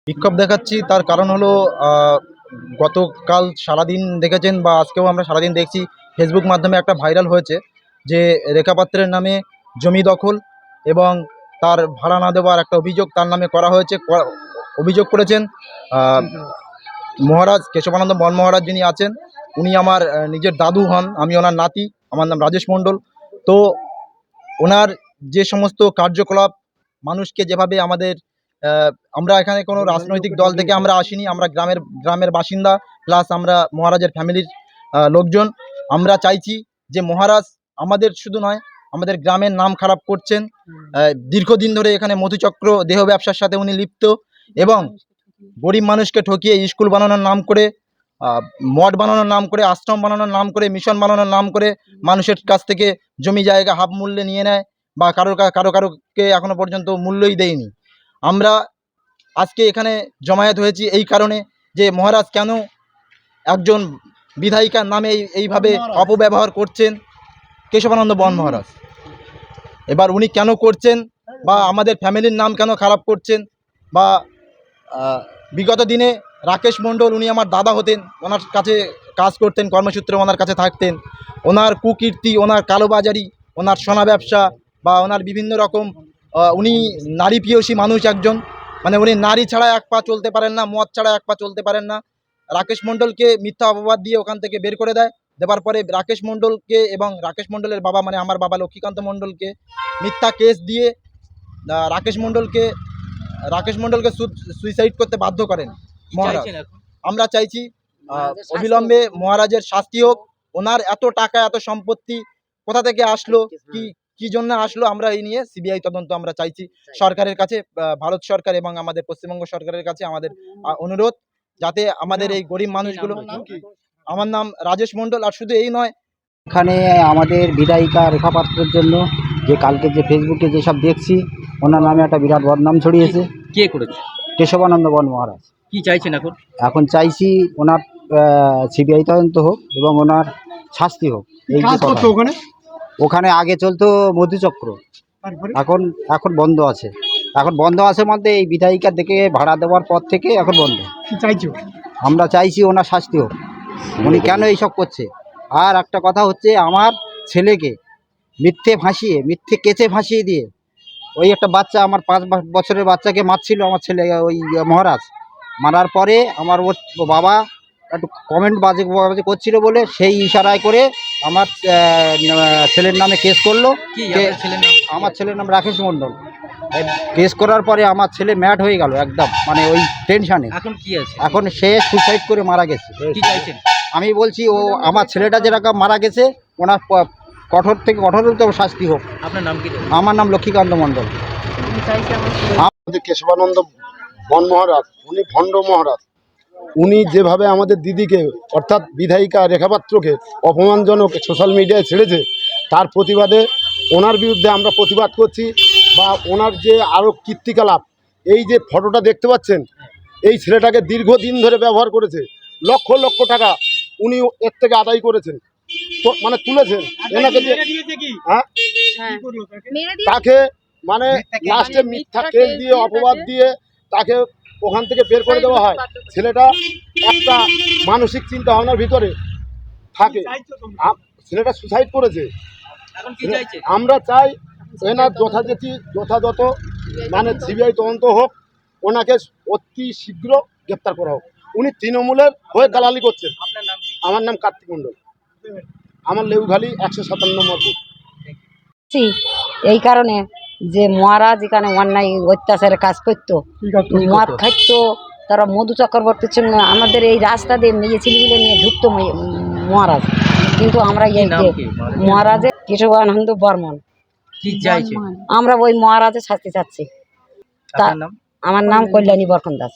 বিক্ষোভ দেখাচ্ছি তার কারণ হলো গতকাল সারাদিন দেখেছেন বা আজকেও আমরা সারাদিন দেখছি ফেসবুক মাধ্যমে একটা ভাইরাল হয়েছে যে রেখা পাত্রের নামে জমি দখল এবং তার ভাড়া না দেওয়ার একটা অভিযোগ তার নামে করা হয়েছে। অভিযোগ করেছেন মহারাজ কেশবানন্দ বন মহারাজ যিনি আছেন, উনি আমার নিজের দাদু হন, আমি ওনার নাতি, আমার নাম রাজেশ মণ্ডল। তো ওনার যে সমস্ত কার্যকলাপ মানুষকে যেভাবে আমরা এখানে কোনো রাজনৈতিক দল থেকে আমরা আসিনি, আমরা গ্রামের বাসিন্দা প্লাস আমরা মহারাজের ফ্যামিলির লোকজন। আমরা চাইছি যে মহারাজ আমাদের শুধু নয়, আমাদের গ্রামের নাম খারাপ করছেন। দীর্ঘদিন ধরে এখানে মধুচক্র দেহ ব্যবসার সাথে উনি লিপ্ত এবং গরিব মানুষকে ঠকিয়ে স্কুল বানানোর নাম করে, মঠ বানানোর নাম করে, আশ্রম বানানোর নাম করে, মিশন বানানোর নাম করে মানুষের কাছ থেকে জমি জায়গা হাফ মূল্যে নিয়ে নেয় বা কারোকে এখনো পর্যন্ত মূল্যই দেয়নি। আমরা আজকে এখানে জমায়েত হয়েছি এই কারণে যে মহারাজ কেন একজন বিধায়িকার নামে এইভাবে অপব্যবহার করছেন, কেশবানন্দ বন মহারাজ। এবার উনি কেন করছেন বা আমাদের ফ্যামিলির নাম কেন খারাপ করছেন, বা বিগত দিনে রাকেশ মণ্ডল উনি আমার দাদা হতেন, ওনার কাছে কাজ করতেন, কর্মসূত্রে ওনার কাছে থাকতেন। ওনার কুকীর্তি, ওনার কালোবাজারি, ওনার সোনা ব্যবসা বা ওনার বিভিন্ন রকম, উনি নারী প্রিয়সী মানুষ একজন, মানে উনি নারী ছাড়া এক পা চলতে পারেন না, মদ ছাড়া এক পা চলতে পারেন না। রাকেশ মণ্ডলকে মিথ্যা অপবাদ দিয়ে ওখান থেকে বের করে দেওয়ার পরে রাকেশ মণ্ডলকে এবং রাকেশ মণ্ডলের বাবা মানে আমার বাবা লক্ষ্মীকান্ত মণ্ডলকে মিথ্যা কেস দিয়ে রাকেশ মণ্ডলকে সুইসাইড করতে বাধ্য করেন মহারাজ। আমরা চাইছি অবিলম্বে মহারাজের শাস্তি হোক। ওনার এত টাকা, এত সম্পত্তি কোথা থেকে আসলো, কি জন্য আসলো, আমরা এই নিয়ে সিবিআই তদন্ত আমরা চাইছি সরকারের কাছে, ভারত সরকার এবং আমাদের পশ্চিমবঙ্গ সরকারের কাছে আমাদের অনুরোধ, যাতে আমাদের এই গরিব মানুষগুলো। আমার নাম রাজেশ মণ্ডল। আর শুধু এই নয়, এখানে আমাদের বিধায়িকা রেখা পাত্রের জন্য যে কালকে যে ফেসবুকে যেসব দেখছি, ওনার নামে একটা বিরাট বদনাম ছড়িয়েছে। কে করেছে? কেশবানন্দ বন মহারাজ। কি চাইছেন এখন? চাইছি ওনার সিবিআই তদন্ত হোক এবং ওনার শাস্তি হোক। এই ওখানে আগে চলতো মধুচক্র, এখন বন্ধ আছে। মধ্যে এই বিধায়িকা দেখে ভাড়া দেওয়ার পর থেকে এখন বন্ধ। আমরা চাইছি ওনার শাস্তি হোক। উনি কেন এইসব করছে? আর একটা কথা হচ্ছে, আমার ছেলেকে মিথ্যে কেচে ফাঁসিয়ে দিয়ে ওই একটা বাচ্চা, আমার 5 বছরের বাচ্চাকে মারছিল আমার ছেলে, ওই মহারাজ মারার পরে আমার ওর বাবা একটু কমেন্ট বাজে করছিল বলে সেই ইশারায় করে আমার ছেলের নামে কেস করলো। আমার ছেলের নাম রাকেশ মণ্ডল। কেস করার পরে আমার ছেলে ম্যাড হয়ে গেল একদম, মানে ওই টেনশানে। এখন সে সুসাইড করে মারা গেছে। আমি বলছি ও আমার ছেলেটা যেরকম মারা গেছে, ওনার কঠোর থেকে কঠোরতম শাস্তি হোক। আপনার নাম কি? আমার নাম লক্ষ্মীকান্ত মণ্ডল। আমাদের কেশবানন্দ বন মহারাজ উনি ভণ্ড মহারাজ। উনি যেভাবে আমাদের দিদিকে অর্থাৎ বিধায়িকা রেখাপাত্রকে অপমানজনক সোশ্যাল মিডিয়ায় ছেড়েছে, তার প্রতিবাদে ওনার বিরুদ্ধে আমরা প্রতিবাদ করছি। বা ওনার যে আরও কীর্তিকলাপ, এই যে ফটোটা দেখতে পাচ্ছেন, এই ছেলেটাকে দীর্ঘদিন ধরে ব্যবহার করেছে, লক্ষ লক্ষ টাকা উনি এর থেকে আদায় করেছেন, তো মানে তুলেছেন এনাকে দিয়ে। হ্যাঁ, তাকে মানে লাস্টে মিথ্যা কেস দিয়ে অপবাদ দিয়ে তাকে ওখান থেকে বের করে দেওয়া হয়। ছেলেটা একটা মানসিক চিন্তা ভাবনার ভিতরে থাকে, ছেলেটা সুসাইড করেছে। আমরা চাই এনার যথাযথ মানে সিবিআই তদন্ত হোক, ওনাকে অতি শীঘ্র গ্রেপ্তার করা হোক। উনি তৃণমূলের হয়ে দালালি করছেন। আমার নাম কার্তিক মণ্ডল, আমার লেউঘালি 157 মধ্যে। এই কারণে যে মহারাজ এখানে অন্যায় অত্যাচারের কাজ করতো, মদ খাইতো, তারা মধু চক্রবর্তীর সঙ্গে আমাদের এই রাস্তা দিয়ে ছেলেগুলো নিয়ে ঢুকতো মহারাজ। কিন্তু আমরা এই মহারাজের কেশবানন্দ বর্মন, আমরা ওই মহারাজের শাস্তি চাচ্ছি। আমার নাম কল্যাণী বরকন দাস।